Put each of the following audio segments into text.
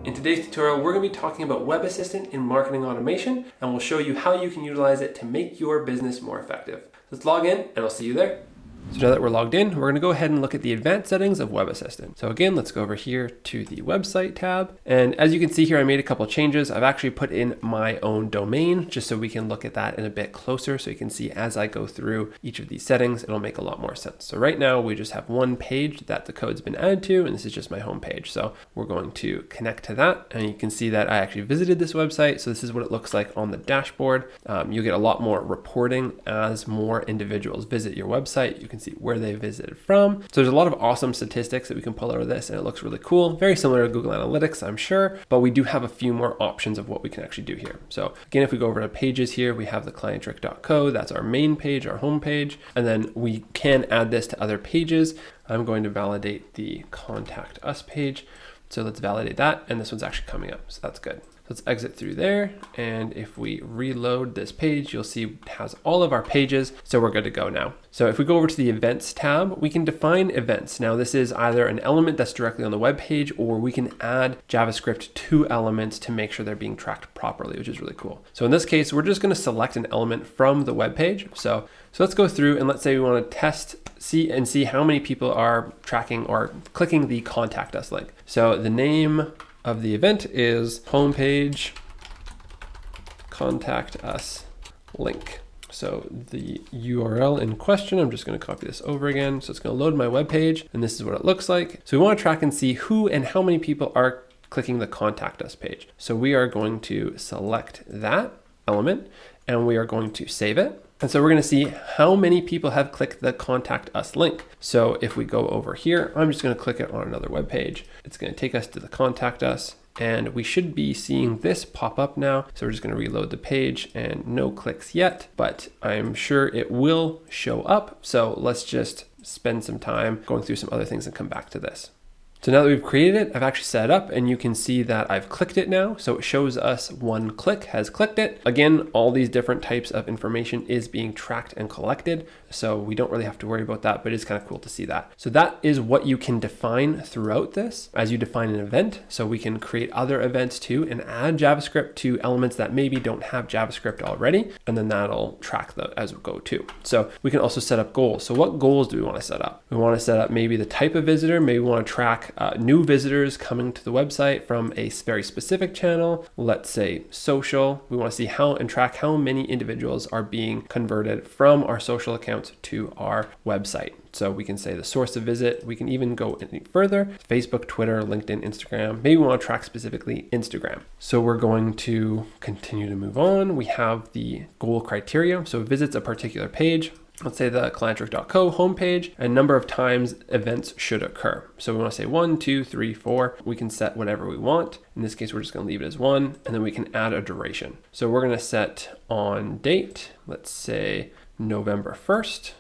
In today's tutorial, we're going to be talking about Web Assistant in marketing automation, and we'll show you how you can utilize it to make your business more effective. Let's log in and I'll see you there. So now that we're logged in, we're going to go ahead and look at the advanced settings of Web Assistant. So again, let's go over here to the website tab. And as you can see here, I made a couple of changes. I've actually put in my own domain just so we can look at that in a bit closer. So you can see as I go through each of these settings, it'll make a lot more sense. So right now we just have one page that the code's been added to, and this is just my home page. So we're going to connect to that. And you can see that I actually visited this website. So this is what it looks like on the dashboard. You'll get a lot more reporting as more individuals visit your website. You can see where they visited from. So there's a lot of awesome statistics that we can pull out of this, and it looks really cool. Very similar to Google Analytics, I'm sure, but we do have a few more options of what we can actually do here. So again, if we go over to pages here, we have the clienttrick.co. That's our main page, our home page, and then we can add this to other pages. I'm going to validate the contact us page. So let's validate that, and this one's actually coming up, so that's good. Let's exit through there, and if we reload this page, you'll see it has all of our pages, so we're good to go now. So if we go over to the events tab, we can define events. Now this is either an element that's directly on the web page, or we can add JavaScript to elements to make sure they're being tracked properly, which is really cool. So in this case, we're just going to select an element from the web page. So let's go through and let's say we want to test, see how many people are tracking or clicking the contact us link. So the name of the event is homepage contact us link. So the URL in question, I'm just going to copy this over again. So it's going to load my web page, and this is what it looks like. So we want to track and see who and how many people are clicking the contact us page. So we are going to select that element and we are going to save it. And so we're going to see how many people have clicked the contact us link. So if we go over here, I'm just going to click it on another web page. It's going to take us to the contact us, and we should be seeing this pop up now. So we're just going to reload the page, and no clicks yet, but I'm sure it will show up. So let's just spend some time going through some other things and come back to this. So now that we've created it, I've actually set it up, and you can see that I've clicked it now. So it shows us one click has clicked it. Again, all these different types of information is being tracked and collected. So we don't really have to worry about that, but it's kind of cool to see that. So that is what you can define throughout this as you define an event. So we can create other events too and add JavaScript to elements that maybe don't have JavaScript already. And then that'll track them as we go too. So we can also set up goals. So what goals do we want to set up? We want to set up maybe the type of visitor. Maybe we want to track new visitors coming to the website from a very specific channel. Let's say social. We want to see how and track how many individuals are being converted from our social accounts to our website. So we can say the source of visit. We can even go any further. Facebook, Twitter, LinkedIn, Instagram. Maybe we want to track specifically Instagram. So we're going to continue to move on. We have the goal criteria. So it visits a particular page. Let's say the clienttrick.co homepage, and number of times events should occur. So we want to say 1, 2, 3, 4. We can set whatever we want. In this case, we're just going to leave it as 1, and then we can add a duration. So we're going to set on date, let's say November 1st.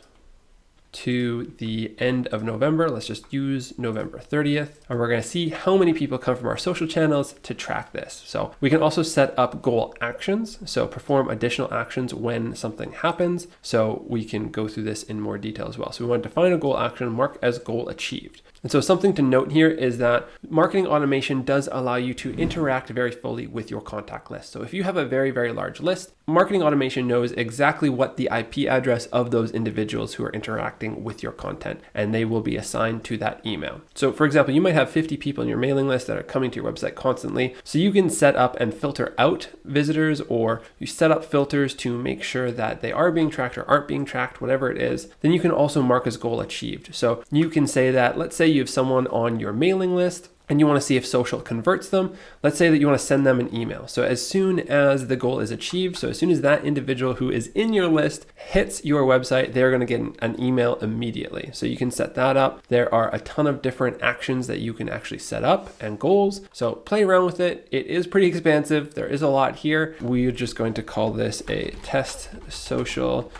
To the end of November. Let's just use November 30th. And we're going to see how many people come from our social channels to track this. So we can also set up goal actions. So perform additional actions when something happens. So we can go through this in more detail as well. So we want to define a goal action, mark as goal achieved. And so something to note here is that marketing automation does allow you to interact very fully with your contact list. So if you have a very, very large list, marketing automation knows exactly what the IP address of those individuals who are interacting with your content, and they will be assigned to that email. So for example, you might have 50 people in your mailing list that are coming to your website constantly. So you can set up and filter out visitors, or you set up filters to make sure that they are being tracked or aren't being tracked, whatever it is. Then you can also mark as goal achieved. So you can say that, let's say you have someone on your mailing list and you want to see if social converts them. Let's say that you want to send them an email. So as soon as the goal is achieved, so as soon as that individual who is in your list hits your website, they're going to get an email immediately. So you can set that up. There are a ton of different actions that you can actually set up and goals. So play around with it. It is pretty expansive. There is a lot here. We're just going to call this a test social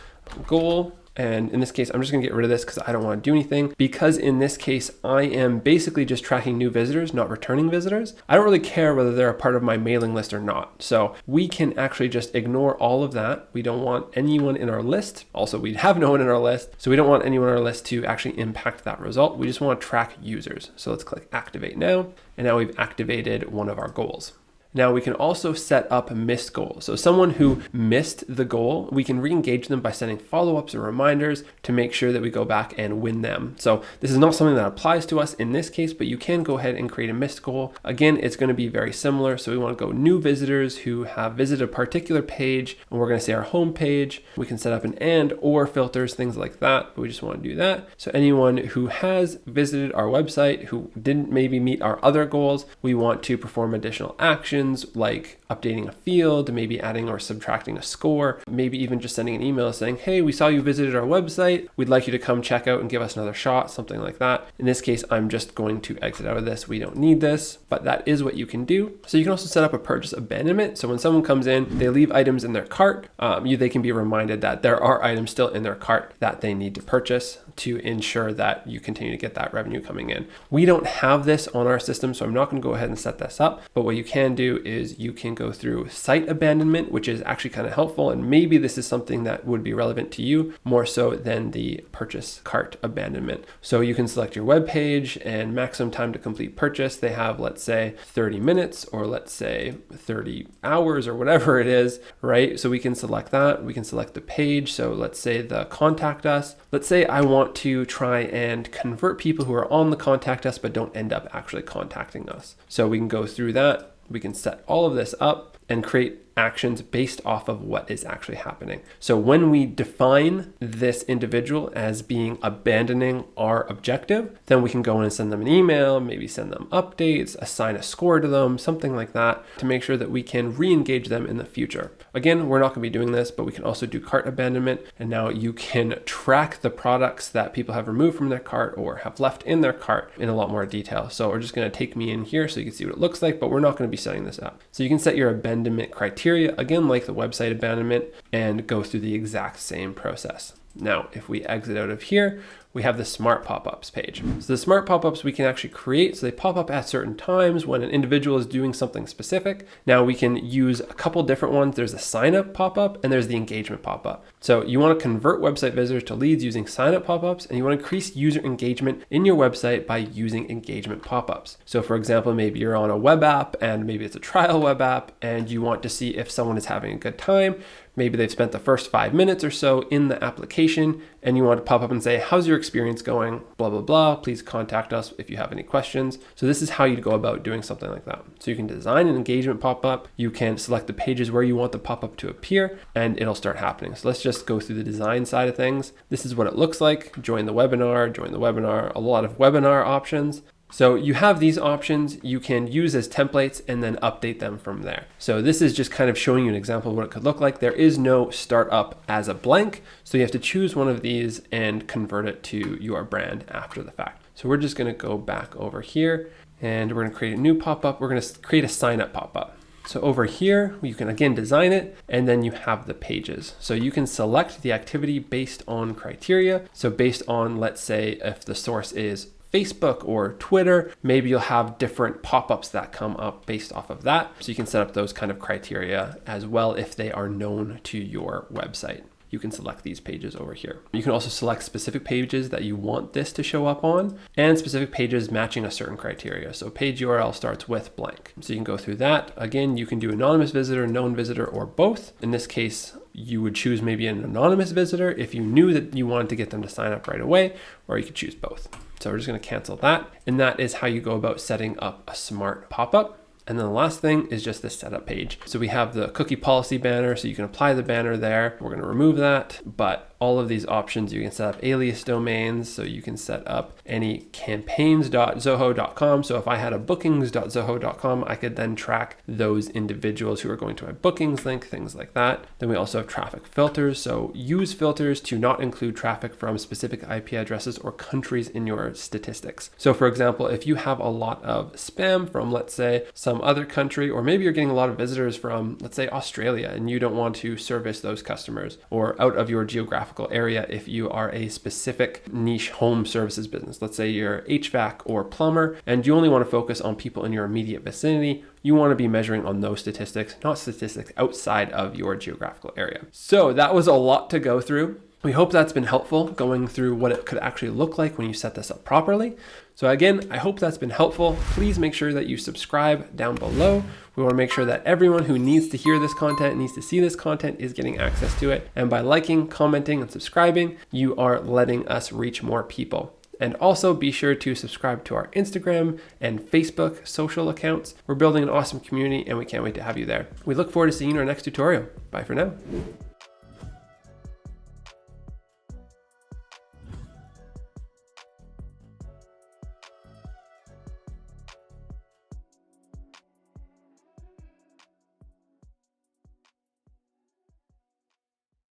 goal. And in this case, I'm just gonna get rid of this because I don't want to do anything, because in this case, I am basically just tracking new visitors, not returning visitors. I don't really care whether they're a part of my mailing list or not. So we can actually just ignore all of that. We don't want anyone in our list. Also, we have no one in our list. So we don't want anyone on our list to actually impact that result. We just want to track users. So let's click activate now. And now we've activated one of our goals. Now we can also set up missed goals. So someone who missed the goal, we can re-engage them by sending follow-ups or reminders to make sure that we go back and win them. So this is not something that applies to us in this case, but you can go ahead and create a missed goal. Again, it's going to be very similar. So we want to go new visitors who have visited a particular page, and we're going to say our home page. We can set up an and or filters, things like that, but we just want to do that. So anyone who has visited our website, who didn't maybe meet our other goals, we want to perform additional actions like updating a field, maybe adding or subtracting a score, maybe even just sending an email saying, hey, we saw you visited our website. We'd like you to come check out and give us another shot, something like that. In this case, I'm just going to exit out of this. We don't need this, but that is what you can do. So you can also set up a purchase abandonment. So when someone comes in, they leave items in their cart, they can be reminded that there are items still in their cart that they need to purchase to ensure that you continue to get that revenue coming in. We don't have this on our system, so I'm not going to go ahead and set this up, but what you can do is you can go through site abandonment, which is actually kind of helpful, and maybe this is something that would be relevant to you more so than the purchase cart abandonment. So you can select your web page and maximum time to complete purchase. They have, let's say, 30 minutes or let's say 30 hours or whatever it is, right? So we can select that. We can select the page. So let's say the contact us. Let's say I want to try and convert people who are on the contact us but don't end up actually contacting us. So we can go through that. We can set all of this up and create actions based off of what is actually happening. So when we define this individual as being abandoning our objective, then we can go in and send them an email, maybe send them updates, assign a score to them, something like that, to make sure that we can re-engage them in the future. Again, we're not going to be doing this, but we can also do cart abandonment. And now you can track the products that people have removed from their cart or have left in their cart in a lot more detail. So we're just going to take me in here so you can see what it looks like, but we're not going to be setting this up. So you can set your abandonment criteria, again, like the website abandonment, and go through the exact same process. Now, if we exit out of here, we have the smart pop-ups page. So the smart pop-ups we can actually create. So they pop up at certain times when an individual is doing something specific. Now we can use a couple different ones. There's a sign up pop-up and there's the engagement pop-up. So you want to convert website visitors to leads using sign up pop-ups, and you want to increase user engagement in your website by using engagement pop-ups. So for example, maybe you're on a web app and maybe it's a trial web app and you want to see if someone is having a good time. Maybe they've spent the first 5 minutes or so in the application and you want to pop up and say, how's your experience going? Blah, blah, blah. Please contact us if you have any questions. So this is how you go about doing something like that. So you can design an engagement pop-up. You can select the pages where you want the pop-up to appear and it'll start happening. So let's just go through the design side of things. This is what it looks like. Join the webinar, a lot of webinar options. So you have these options you can use as templates and then update them from there. So this is just kind of showing you an example of what it could look like. There is no startup as a blank. So you have to choose one of these and convert it to your brand after the fact. So we're just going to go back over here and we're going to create a new pop-up. We're going to create a sign up pop-up. So over here, you can again design it and then you have the pages. So you can select the activity based on criteria. So based on, let's say, if the source is Facebook or Twitter, maybe you'll have different pop-ups that come up based off of that. So you can set up those kind of criteria as well if they are known to your website. You can select these pages over here. You can also select specific pages that you want this to show up on and specific pages matching a certain criteria. So page URL starts with blank. So you can go through that. Again, you can do anonymous visitor, known visitor, or both. In this case, you would choose maybe an anonymous visitor if you knew that you wanted to get them to sign up right away, or you could choose both. So we're just going to cancel that. And that is how you go about setting up a smart pop-up. And then the last thing is just the setup page. So we have the cookie policy banner, so you can apply the banner there. We're going to remove that, but all of these options, you can set up alias domains. So you can set up any campaigns.zoho.com. So if I had a bookings.zoho.com, I could then track those individuals who are going to my bookings link, things like that. Then we also have traffic filters. So use filters to not include traffic from specific IP addresses or countries in your statistics. So for example, if you have a lot of spam from, let's say, some other country, or maybe you're getting a lot of visitors from, let's say, Australia, and you don't want to service those customers or out of your geographic geographical area if you are a specific niche home services business. Let's say you're HVAC or plumber and you only want to focus on people in your immediate vicinity. You want to be measuring on those statistics, not statistics outside of your geographical area. So that was a lot to go through. We hope that's been helpful going through what it could actually look like when you set this up properly. So again, I hope that's been helpful. Please make sure that you subscribe down below. We want to make sure that everyone who needs to hear this content, needs to see this content, is getting access to it. And by liking, commenting, and subscribing, you are letting us reach more people. And also be sure to subscribe to our Instagram and Facebook social accounts. We're building an awesome community and we can't wait to have you there. We look forward to seeing you in our next tutorial. Bye for now.